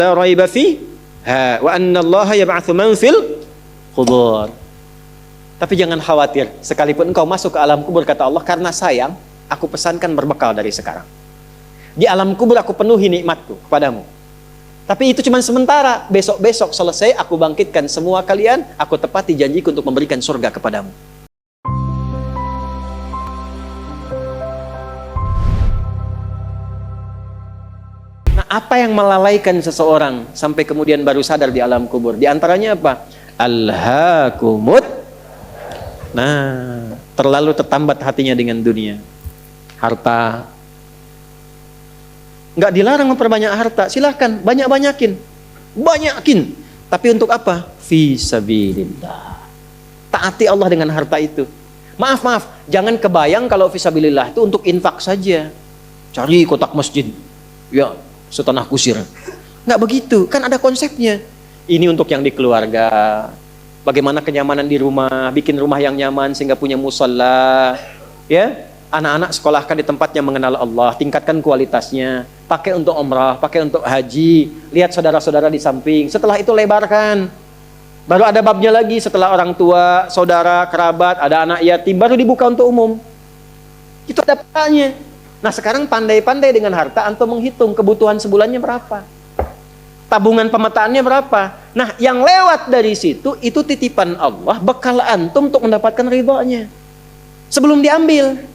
la raiba fi wa anna Allaha yab'atsu man fil qubur. Tapi jangan khawatir, sekalipun engkau masuk ke alam kubur, kata Allah, karena sayang, aku pesankan berbekal dari sekarang. Di alam kubur aku penuhi nikmatku kepadamu. Tapi itu cuma sementara, besok-besok selesai aku bangkitkan semua kalian, aku tepati janjiku untuk memberikan surga kepadamu. Nah, apa yang melalaikan seseorang sampai kemudian baru sadar di alam kubur? Di antaranya apa? Alhaakumut. Nah, terlalu tertambat hatinya dengan dunia, harta. Nggak dilarang memperbanyak harta, silahkan banyakin. Tapi untuk apa? Fi sabilillah. Taati Allah dengan harta itu. Maaf, jangan kebayang kalau fi sabilillah itu untuk infak saja. Cari kotak masjid, ya setanah kusir. Nggak begitu, kan ada konsepnya. Ini untuk yang di keluarga. Bagaimana kenyamanan di rumah, bikin rumah yang nyaman sehingga punya musalla, ya. Anak-anak sekolahkan di tempat yang mengenal Allah, tingkatkan kualitasnya, pakai untuk umrah, pakai untuk haji, lihat saudara-saudara di samping, setelah itu lebarkan. Baru ada babnya lagi, setelah orang tua, saudara, kerabat, ada anak yatim, baru dibuka untuk umum. Itu ada petanya. Nah, sekarang pandai-pandai dengan harta, antum menghitung kebutuhan sebulannya berapa, tabungan pemetaannya berapa. Nah, yang lewat dari situ, itu titipan Allah, bekal antum untuk mendapatkan ridhonya. Sebelum diambil,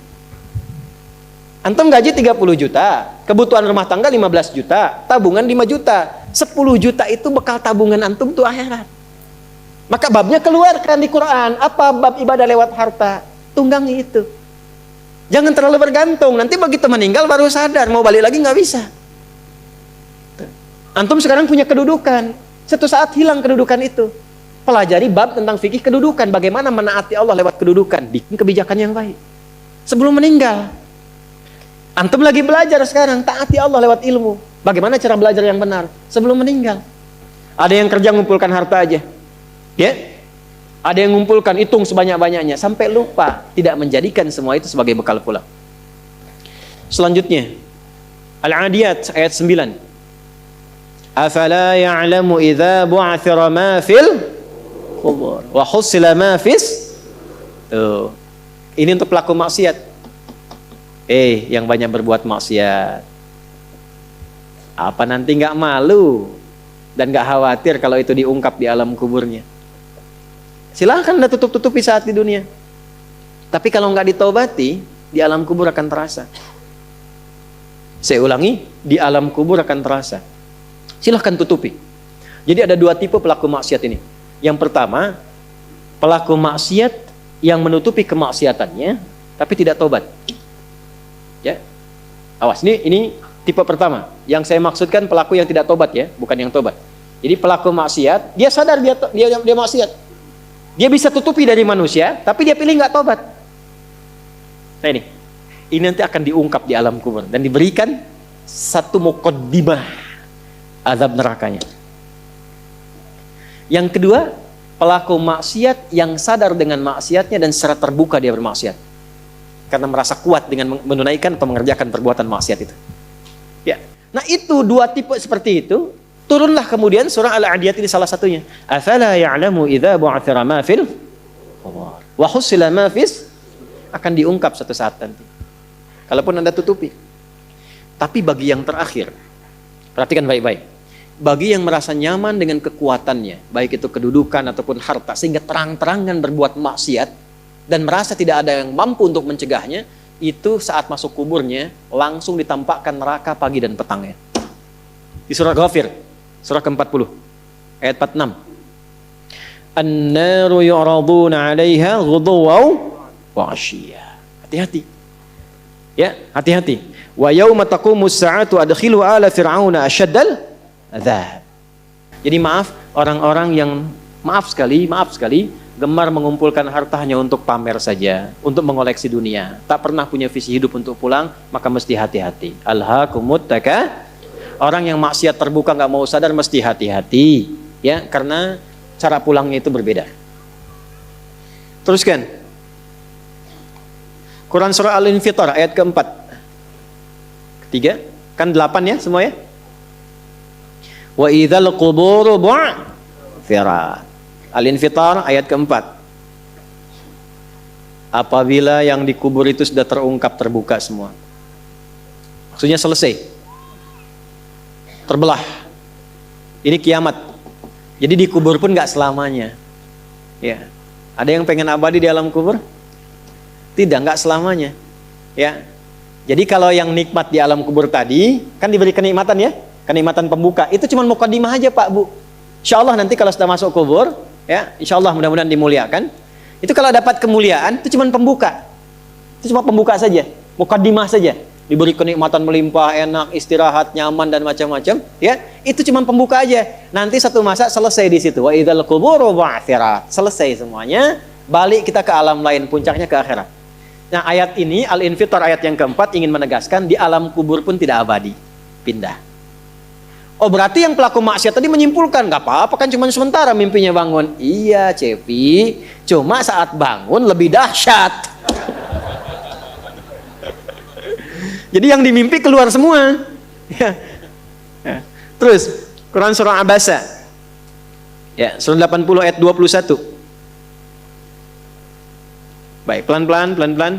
antum gaji 30 juta, kebutuhan rumah tangga 15 juta, tabungan 5 juta. 10 juta itu bekal tabungan antum tuh akhirat. Maka babnya keluarkan di Quran. Apa bab ibadah lewat harta? Tunggangi itu. Jangan terlalu bergantung, nanti begitu meninggal baru sadar, mau balik lagi nggak bisa. Antum sekarang punya kedudukan, suatu saat hilang kedudukan itu. Pelajari bab tentang fikih kedudukan, bagaimana menaati Allah lewat kedudukan, bikin kebijakan yang baik. Sebelum meninggal, antum lagi belajar sekarang, taati Allah lewat ilmu. Bagaimana cara belajar yang benar sebelum meninggal. Ada yang kerja ngumpulkan harta aja, ya. Ada yang ngumpulkan, hitung sebanyak-banyaknya, sampai lupa, tidak menjadikan semua itu sebagai bekal pulang. Selanjutnya, Al-Adiyat ayat 9. Afala ya'lamu idza bu'athira ma fil qubur wa husila ma fis. Tuh. Ini untuk pelaku maksiat. Yang banyak berbuat maksiat. Apa nanti nggak malu dan nggak khawatir kalau itu diungkap di alam kuburnya? Silahkan Anda tutup-tutupi saat di dunia. Tapi kalau nggak ditobati, di alam kubur akan terasa. Saya ulangi, di alam kubur akan terasa. Silahkan tutupi. Jadi ada dua tipe pelaku maksiat ini. Yang pertama, pelaku maksiat yang menutupi kemaksiatannya tapi tidak tobat. Ya, awas, ini tipe pertama. Yang saya maksudkan pelaku yang tidak tobat, ya, bukan yang tobat. Jadi pelaku maksiat, dia sadar dia maksiat. Dia bisa tutupi dari manusia, tapi dia pilih nggak tobat. Nah, ini nanti akan diungkap di alam kubur dan diberikan satu muqaddimah azab nerakanya. Yang kedua, pelaku maksiat yang sadar dengan maksiatnya dan secara terbuka dia bermaksiat karena merasa kuat dengan menunaikan atau mengerjakan perbuatan maksiat itu. Ya. Nah, itu dua tipe seperti itu. Turunlah kemudian surah Al-Adiyat ini salah satunya. Afala ya'lamu idza bu'athira ma fil qubur wa husila ma fis, akan diungkap suatu saat nanti. Kalaupun Anda tutupi. Tapi bagi yang terakhir, perhatikan baik-baik. Bagi yang merasa nyaman dengan kekuatannya, baik itu kedudukan ataupun harta, sehingga terang-terangan berbuat maksiat dan merasa tidak ada yang mampu untuk mencegahnya, itu saat masuk kuburnya langsung ditampakkan neraka pagi dan petangnya. Di surah Ghafir, surah ke-40, ayat 46. An-naru yu'raduna 'alaiha ghuduwan wa 'ashiyya. Hati-hati. Ya, hati-hati. Wa yauma taqumus sa'atu adkhilu ala fir'auna asyaddal adzab. Jadi maaf, orang-orang yang maaf sekali gemar mengumpulkan harta hanya untuk pamer saja, untuk mengoleksi dunia, tak pernah punya visi hidup untuk pulang, maka mesti hati-hati. Alhaakumut taka. Orang yang maksiat terbuka nggak mau sadar mesti hati-hati, ya, karena cara pulangnya itu berbeda. Teruskan. Quran surah Al-Infitar ayat keempat. Ketiga, kan 8 ya semua ya. Wa idzal quburu bu'thirat. Al-Infitar ayat keempat. Apabila yang dikubur itu sudah terungkap, terbuka semua. Maksudnya selesai. Terbelah. Ini kiamat. Jadi dikubur pun gak selamanya. Ya. Ada yang pengen abadi di alam kubur? Tidak, gak selamanya. Ya. Jadi kalau yang nikmat di alam kubur tadi, kan diberi kenikmatan ya, kenikmatan pembuka. Itu cuma mukadimah aja Pak Bu. Insya Allah nanti kalau sudah masuk kubur, ya, insya Allah mudah-mudahan dimuliakan. Itu kalau dapat kemuliaan, itu cuma pembuka. Itu cuma pembuka saja, mukadimah saja. Diberi kenikmatan melimpah, enak, istirahat, nyaman dan macam-macam, ya. Itu cuma pembuka aja. Nanti satu masa selesai di situ. Wa idzal quburu bu'thirat. Selesai semuanya, balik kita ke alam lain, puncaknya ke akhirat. Nah, ayat ini Al-Infitar ayat yang keempat ingin menegaskan di alam kubur pun tidak abadi, pindah. Oh, berarti yang pelaku maksiat tadi menyimpulkan, gak apa-apa kan cuma sementara mimpinya bangun. Iya Cepi, cuma saat bangun lebih dahsyat. Jadi yang dimimpi keluar semua. Ya. Ya. Terus Quran surah Abasa, ya, surah 80 ayat 21. Baik, pelan-pelan.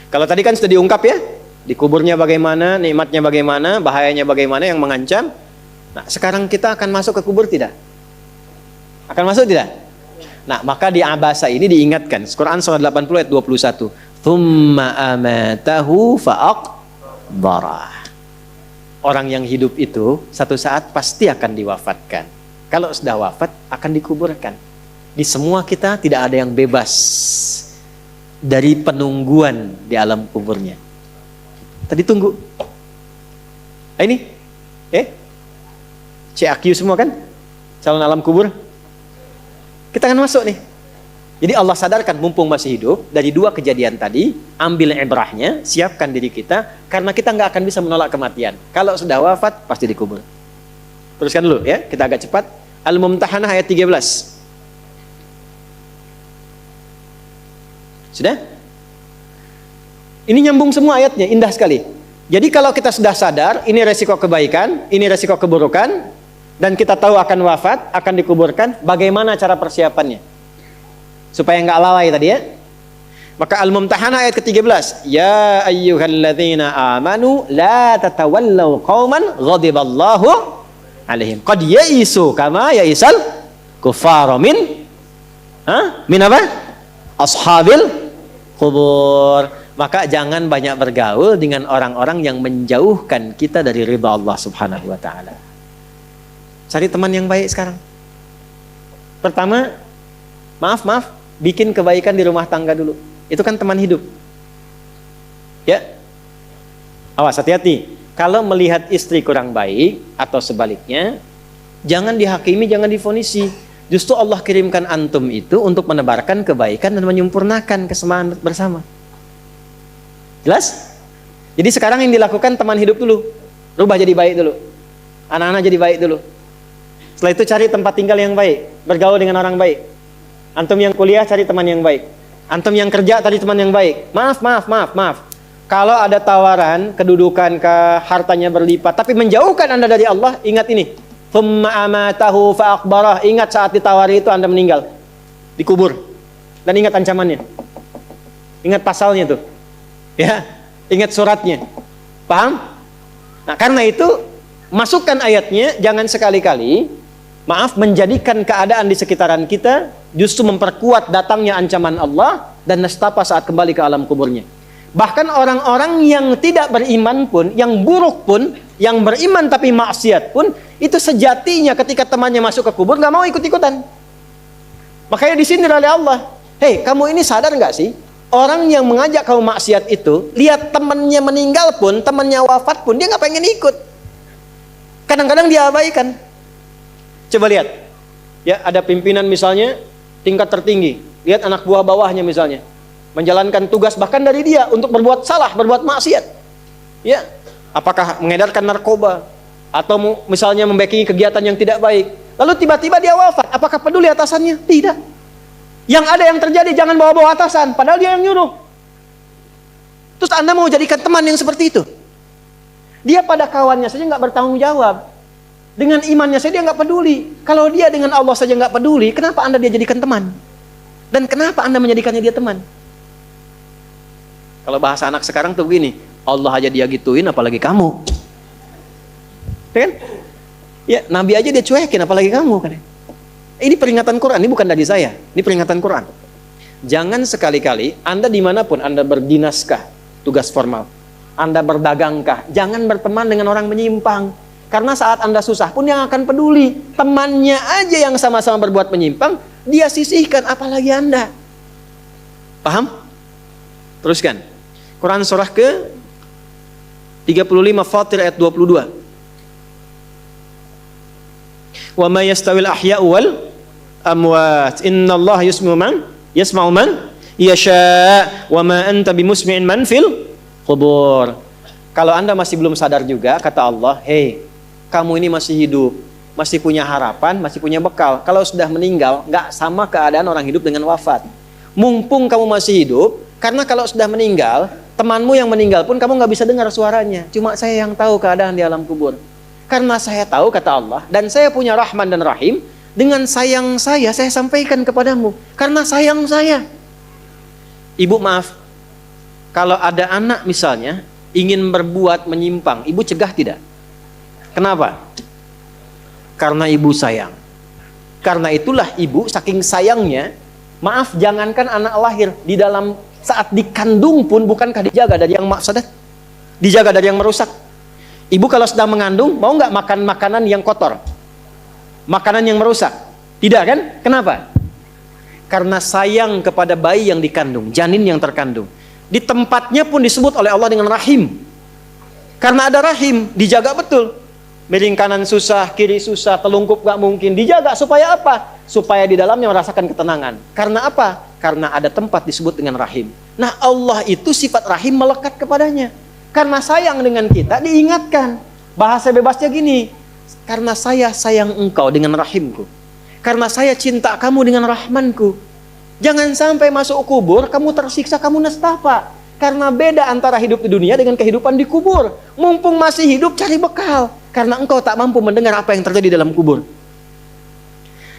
Kalau tadi kan sudah diungkap ya, di kuburnya bagaimana, nikmatnya bagaimana, bahayanya bagaimana yang mengancam. Nah, sekarang kita akan masuk ke kubur tidak? Akan masuk tidak? Nah, maka di Abasa ini diingatkan. Quran surah 80 ayat 21. Tsumma amatahu fa'aqbarah. Orang yang hidup itu satu saat pasti akan diwafatkan. Kalau sudah wafat akan dikuburkan. Di semua kita tidak ada yang bebas dari penungguan di alam kuburnya. Tadi tunggu. Ini, CAQ semua kan? Calon alam kubur. Kita akan masuk nih. Jadi Allah sadarkan mumpung masih hidup, dari dua kejadian tadi, ambil ibrahnya, siapkan diri kita, karena kita nggak akan bisa menolak kematian. Kalau sudah wafat, pasti dikubur. Teruskan dulu ya, kita agak cepat. Al-Mumtahanah ayat 13. Sudah? Ini nyambung semua ayatnya, indah sekali. Jadi kalau kita sudah sadar, ini resiko kebaikan, ini resiko keburukan, dan kita tahu akan wafat, akan dikuburkan, bagaimana cara persiapannya? Supaya nggak lalai tadi ya. Maka Al-Mumtahanah ayat ke-13. Ya ayyuhalladzina amanu la tatawallaw qauman ghadiballahu alaihim. Qad ya'isu kama ya'isal kuffara min apa? Ashabil kubur. Maka jangan banyak bergaul dengan orang-orang yang menjauhkan kita dari ridha Allah Subhanahu wa taala. Cari teman yang baik sekarang. Pertama, maaf, bikin kebaikan di rumah tangga dulu. Itu kan teman hidup. Ya. Awas, hati-hati. Kalau melihat istri kurang baik atau sebaliknya, jangan dihakimi, jangan difonisi. Justru Allah kirimkan antum itu untuk menebarkan kebaikan dan menyempurnakan kesemaan bersama. Jelas? Jadi sekarang yang dilakukan teman hidup dulu. Rubah jadi baik dulu. Anak-anak jadi baik dulu. Setelah itu cari tempat tinggal yang baik. Bergaul dengan orang baik. Antum yang kuliah cari teman yang baik. Antum yang kerja cari teman yang baik. Maaf. Kalau ada tawaran, kedudukan, hartanya berlipat, tapi menjauhkan Anda dari Allah, ingat ini. Tsumma amatahu fa'aqbarah. Ingat saat ditawari itu Anda meninggal. Dikubur. Dan ingat ancamannya. Ingat pasalnya tuh. Ya, ingat suratnya. Paham? Nah, karena itu masukkan ayatnya, jangan sekali-kali menjadikan keadaan di sekitaran kita justru memperkuat datangnya ancaman Allah dan nestapa saat kembali ke alam kuburnya. Bahkan orang-orang yang tidak beriman pun, yang buruk pun, yang beriman tapi maksiat pun, itu sejatinya ketika temannya masuk ke kubur nggak mau ikut-ikutan. Makanya disindir oleh Allah. Hei, kamu ini sadar nggak sih? Orang yang mengajak kamu maksiat itu, lihat temannya meninggal pun, temannya wafat pun, dia nggak pengen ikut. Kadang-kadang dia abaikan. Coba lihat, ya ada pimpinan misalnya tingkat tertinggi, lihat anak buah bawahnya misalnya menjalankan tugas bahkan dari dia untuk berbuat salah, berbuat maksiat. Ya, apakah mengedarkan narkoba atau misalnya membackingi kegiatan yang tidak baik. Lalu tiba-tiba dia wafat, apakah peduli atasannya? Tidak. Yang ada yang terjadi jangan bawa-bawa atasan, padahal dia yang nyuruh. Terus Anda mau jadikan teman yang seperti itu? Dia pada kawannya saja nggak bertanggung jawab. Dengan imannya saja dia nggak peduli. Kalau dia dengan Allah saja nggak peduli, kenapa Anda dia jadikan teman? Dan kenapa Anda menjadikannya dia teman? Kalau bahasa anak sekarang tuh begini, Allah aja dia gituin, apalagi kamu. Ya kan? Ya, Nabi aja dia cuekin, apalagi kamu kan? Ini peringatan Quran, ini bukan dari saya. Ini peringatan Quran. Jangan sekali-kali Anda dimanapun Anda berdinaskah, tugas formal, Anda berdagangkah, jangan berteman dengan orang menyimpang. Karena saat Anda susah pun yang akan peduli. Temannya aja yang sama-sama berbuat menyimpang, dia sisihkan, apalagi Anda. Paham? Teruskan. Quran surah ke 35 Fatir ayat 22. Wa ma yastawil ahya'u wal amwat. Innallaha yasma'u man yasha' wa ma anta bimusmi'in man fil qubur. Kalau Anda masih belum sadar juga, kata Allah, hei, kamu ini masih hidup, masih punya harapan, masih punya bekal. Kalau sudah meninggal, nggak sama keadaan orang hidup dengan wafat. Mumpung kamu masih hidup, karena kalau sudah meninggal, temanmu yang meninggal pun kamu nggak bisa dengar suaranya. Cuma saya yang tahu keadaan di alam kubur. Karena saya tahu, kata Allah, dan saya punya Rahman dan Rahim, dengan sayang saya sampaikan kepadamu. Karena sayang saya. Ibu maaf, kalau ada anak misalnya, ingin berbuat menyimpang, ibu cegah tidak? Kenapa? Karena ibu sayang. Karena itulah ibu saking sayangnya, maaf, jangankan anak lahir, di dalam saat dikandung pun bukankah dijaga dari yang mafsadat? Dijaga dari yang merusak. Ibu kalau sedang mengandung, mau nggak makan makanan yang kotor? Makanan yang merusak? Tidak kan? Kenapa? Karena sayang kepada bayi yang dikandung, janin yang terkandung. Di tempatnya pun disebut oleh Allah dengan rahim. Karena ada rahim, dijaga betul. Miring kanan susah, kiri susah, telungkup gak mungkin. Dijaga supaya apa? Supaya di dalamnya merasakan ketenangan. Karena apa? Karena ada tempat disebut dengan rahim. Nah, Allah itu sifat rahim melekat kepadanya. Karena sayang dengan kita, diingatkan. Bahasa bebasnya gini, karena saya sayang engkau dengan rahimku. Karena saya cinta kamu dengan rahmanku. Jangan sampai masuk kubur, kamu tersiksa, kamu nestapa. Karena beda antara hidup di dunia dengan kehidupan di kubur. Mumpung masih hidup, cari bekal. Karena engkau tak mampu mendengar apa yang terjadi dalam kubur.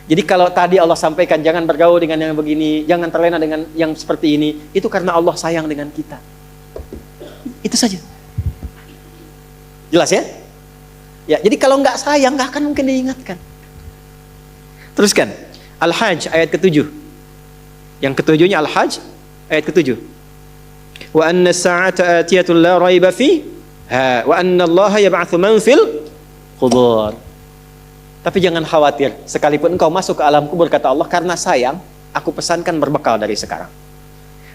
Jadi kalau tadi Allah sampaikan, jangan bergaul dengan yang begini, jangan terlena dengan yang seperti ini, itu karena Allah sayang dengan kita. Itu saja. Jelas ya? Ya, jadi kalau nggak sayang, nggak akan mungkin diingatkan. Teruskan. Al-Hajj ayat ke-7. Yang ketujuhnya Al-Hajj ayat ke-7. Wa anna as-sa'ata atiyatun la raiba fiha wa anna Allah yab'atsu man fil qubur. Tapi jangan khawatir, sekalipun engkau masuk ke alam kubur, kata Allah, karena sayang, aku pesankan berbekal dari sekarang.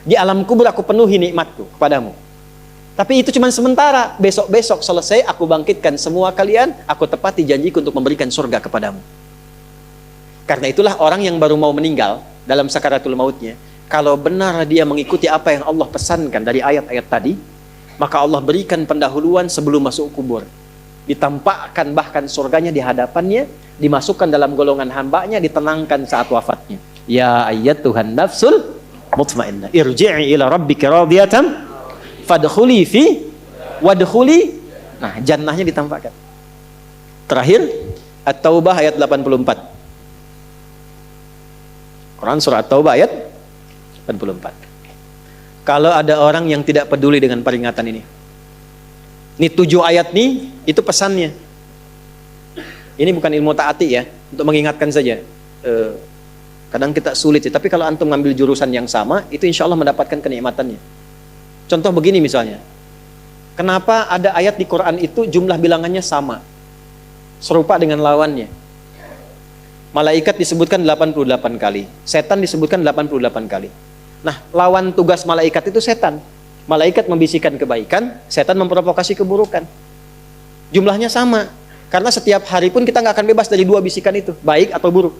Di alam kubur aku penuhi nikmatku kepadamu. Tapi itu cuma sementara, besok-besok selesai aku bangkitkan semua kalian, aku tepati janjiku untuk memberikan surga kepadamu. Karena itulah orang yang baru mau meninggal dalam sakaratul mautnya, kalau benar dia mengikuti apa yang Allah pesankan dari ayat-ayat tadi, maka Allah berikan pendahuluan sebelum masuk kubur. Ditampakkan bahkan surganya di hadapannya, dimasukkan dalam golongan hambanya, ditenangkan saat wafatnya. Ya ayyatuhan nafsul mutmainnah, irji'i ila rabbika radiyatan fadkhuli fi wadkhuli. Nah, jannahnya ditampakkan. Terakhir, At-Taubah ayat 84. Quran surah At-Taubah ayat 84. Kalau ada orang yang tidak peduli dengan peringatan ini, 7 ayat nih, itu pesannya. Ini bukan ilmu taati ya, untuk mengingatkan saja. Kadang kita sulit sih, tapi kalau antum ngambil jurusan yang sama, itu insya Allah mendapatkan kenikmatannya. Contoh begini misalnya, kenapa ada ayat di Quran itu jumlah bilangannya sama, serupa dengan lawannya? Malaikat disebutkan 88 kali, setan disebutkan 88 kali. Nah, lawan tugas malaikat itu setan. Malaikat membisikkan kebaikan, setan memprovokasi keburukan. Jumlahnya sama, karena setiap hari pun kita nggak akan bebas dari 2 bisikan itu, baik atau buruk.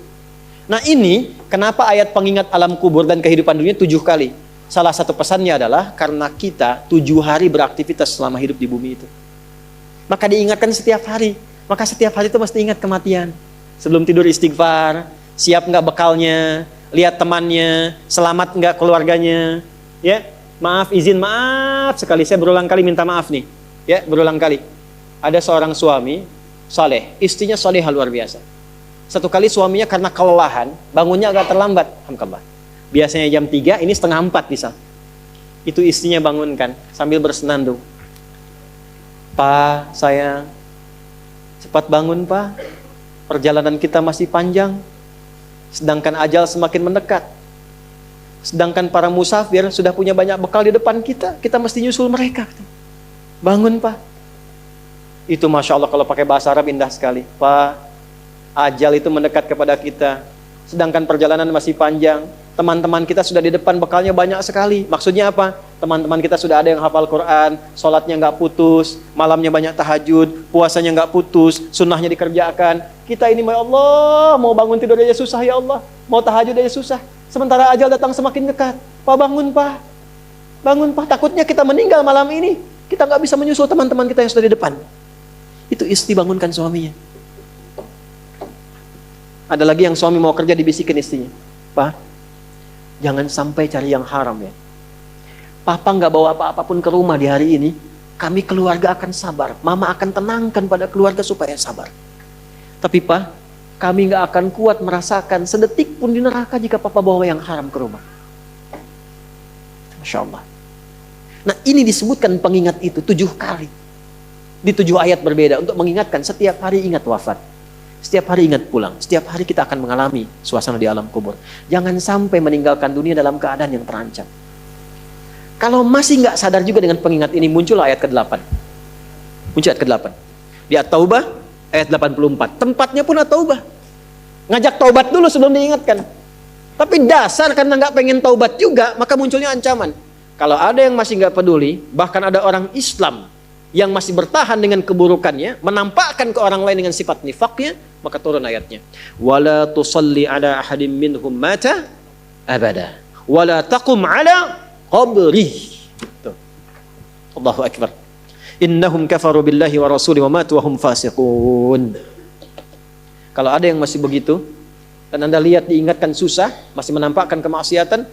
Nah ini, kenapa ayat pengingat alam kubur dan kehidupan dunia 7 kali? Salah satu pesannya adalah karena kita 7 hari beraktivitas selama hidup di bumi itu. Maka diingatkan setiap hari. Maka setiap hari itu mesti ingat kematian. Sebelum tidur istighfar, siap nggak bekalnya, lihat temannya, selamat nggak keluarganya, ya. Maaf, izin, maaf sekali, saya berulang kali minta maaf nih, ya, berulang kali. Ada seorang suami saleh, istrinya salehah luar biasa. Satu kali suaminya karena kelelahan, bangunnya agak terlambat. Alhamdulillah. Biasanya jam 3, ini setengah 4 bisa. Itu istrinya bangunkan sambil bersenandung. Pak, sayang, cepat bangun Pak. Perjalanan kita masih panjang. Sedangkan ajal semakin mendekat. Sedangkan para musafir sudah punya banyak bekal di depan kita. Kita mesti nyusul mereka. Bangun Pak. Itu Masya Allah kalau pakai bahasa Arab indah sekali. Pak, ajal itu mendekat kepada kita. Sedangkan perjalanan masih panjang. Teman-teman kita sudah di depan, bekalnya banyak sekali. Maksudnya apa? Teman-teman kita sudah ada yang hafal Quran, sholatnya nggak putus, malamnya banyak tahajud, puasanya nggak putus, sunnahnya dikerjakan. Kita ini, ya Allah, mau bangun tidur aja susah ya Allah. Mau tahajud aja susah. Sementara ajal datang semakin dekat. Pak, bangun Pak. Bangun Pak. Takutnya kita meninggal malam ini. Kita nggak bisa menyusul teman-teman kita yang sudah di depan. Itu istri bangunkan suaminya. Ada lagi yang suami mau kerja dibisikin istrinya. Pak, jangan sampai cari yang haram ya. Papa nggak bawa apa-apa pun ke rumah di hari ini. Kami keluarga akan sabar. Mama akan tenangkan pada keluarga supaya sabar. Tapi Pak, kami nggak akan kuat merasakan sedetik pun di neraka jika Papa bawa yang haram ke rumah. Masya Allah. Nah ini disebutkan pengingat itu 7 kali. Di 7 ayat berbeda untuk mengingatkan setiap hari ingat wafat. Setiap hari ingat pulang. Setiap hari kita akan mengalami suasana di alam kubur. Jangan sampai meninggalkan dunia dalam keadaan yang terancam. Kalau masih nggak sadar juga dengan pengingat ini, muncul ayat ke-8. Muncul ayat ke-8. Di At-Taubah ayat 84. Tempatnya pun At-Taubah. Ngajak taubat dulu sebelum diingatkan. Tapi dasar karena nggak pengen taubat juga, maka munculnya ancaman. Kalau ada yang masih nggak peduli, bahkan ada orang Islam yang masih bertahan dengan keburukannya, menampakkan ke orang lain dengan sifat nifaknya, maka turun ayatnya. Wala tusalli ala ahadim minhum mata abada. Wala taqum ala qabri. Allahu akbar. Innahum kafaru billahi wa rasuli wa matu wa hum fasiqun. Kalau ada yang masih begitu, dan Anda lihat diingatkan susah, masih menampakkan kemaksiatan,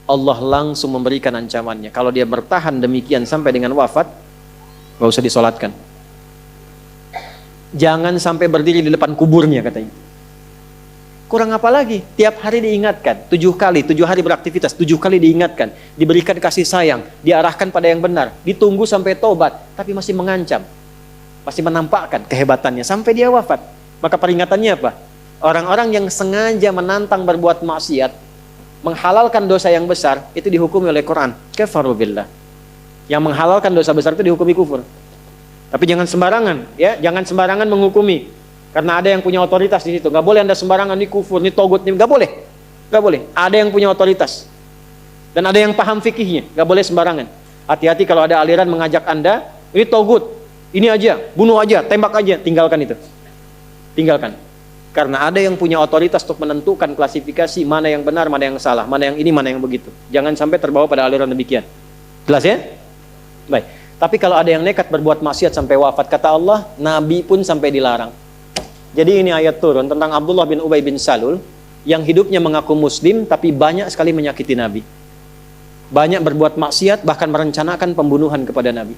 Allah langsung memberikan ancamannya. Kalau dia bertahan demikian sampai dengan wafat, gak usah disolatkan. Jangan sampai berdiri di depan kuburnya katanya. Kurang apa lagi? Tiap hari diingatkan, 7 kali, 7 hari beraktivitas, 7 kali diingatkan, diberikan kasih sayang, diarahkan pada yang benar, ditunggu sampai tobat, tapi masih mengancam, masih menampakkan kehebatannya sampai dia wafat. Maka peringatannya apa? Orang-orang yang sengaja menantang berbuat maksiat, menghalalkan dosa yang besar, itu dihukumi oleh Quran. Kafaru billah. Yang menghalalkan dosa besar itu dihukumi kufur. Tapi jangan sembarangan, ya, jangan sembarangan menghukumi. Karena ada yang punya otoritas di situ. Nggak boleh Anda sembarangan, ini kufur, ini togut, ini nggak boleh. Nggak boleh. Ada yang punya otoritas. Dan ada yang paham fikihnya. Nggak boleh sembarangan. Hati-hati kalau ada aliran mengajak Anda, ini togut, ini aja, bunuh aja, tembak aja, tinggalkan itu. Tinggalkan. Karena ada yang punya otoritas untuk menentukan klasifikasi mana yang benar, mana yang salah, mana yang ini, mana yang begitu. Jangan sampai terbawa pada aliran demikian. Jelas ya? Baik. Tapi kalau ada yang nekat berbuat maksiat sampai wafat, kata Allah, Nabi pun sampai dilarang. Jadi ini ayat turun tentang Abdullah bin Ubay bin Salul yang hidupnya mengaku muslim tapi banyak sekali menyakiti Nabi. Banyak berbuat maksiat, bahkan merencanakan pembunuhan kepada Nabi.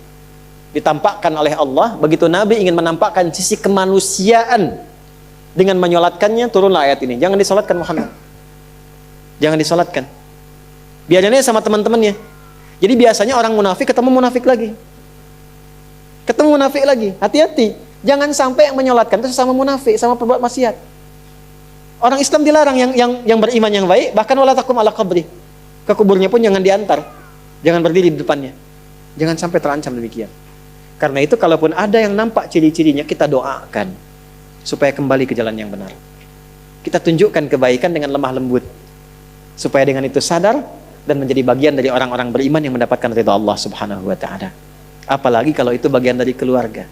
Ditampakkan oleh Allah, begitu Nabi ingin menampakkan sisi kemanusiaan dengan menyolatkannya, turunlah ayat ini. Jangan disolatkan Muhammad. Jangan disolatkan. Biarnya sama teman-temannya. Jadi biasanya orang munafik ketemu munafik lagi. Ketemu munafik lagi. Hati-hati. Jangan sampai yang menyolatkan itu sama munafik, sama perbuat maksiat. Orang Islam dilarang yang beriman yang baik, bahkan wala takum ala qabri. Ke kuburnya pun jangan diantar. Jangan berdiri di depannya. Jangan sampai terancam demikian. Karena itu kalaupun ada yang nampak ciri-cirinya, kita doakan supaya kembali ke jalan yang benar. Kita tunjukkan kebaikan dengan lemah lembut, supaya dengan itu sadar dan menjadi bagian dari orang-orang beriman yang mendapatkan ridha Allah Subhanahu wa taala. Apalagi kalau itu bagian dari keluarga.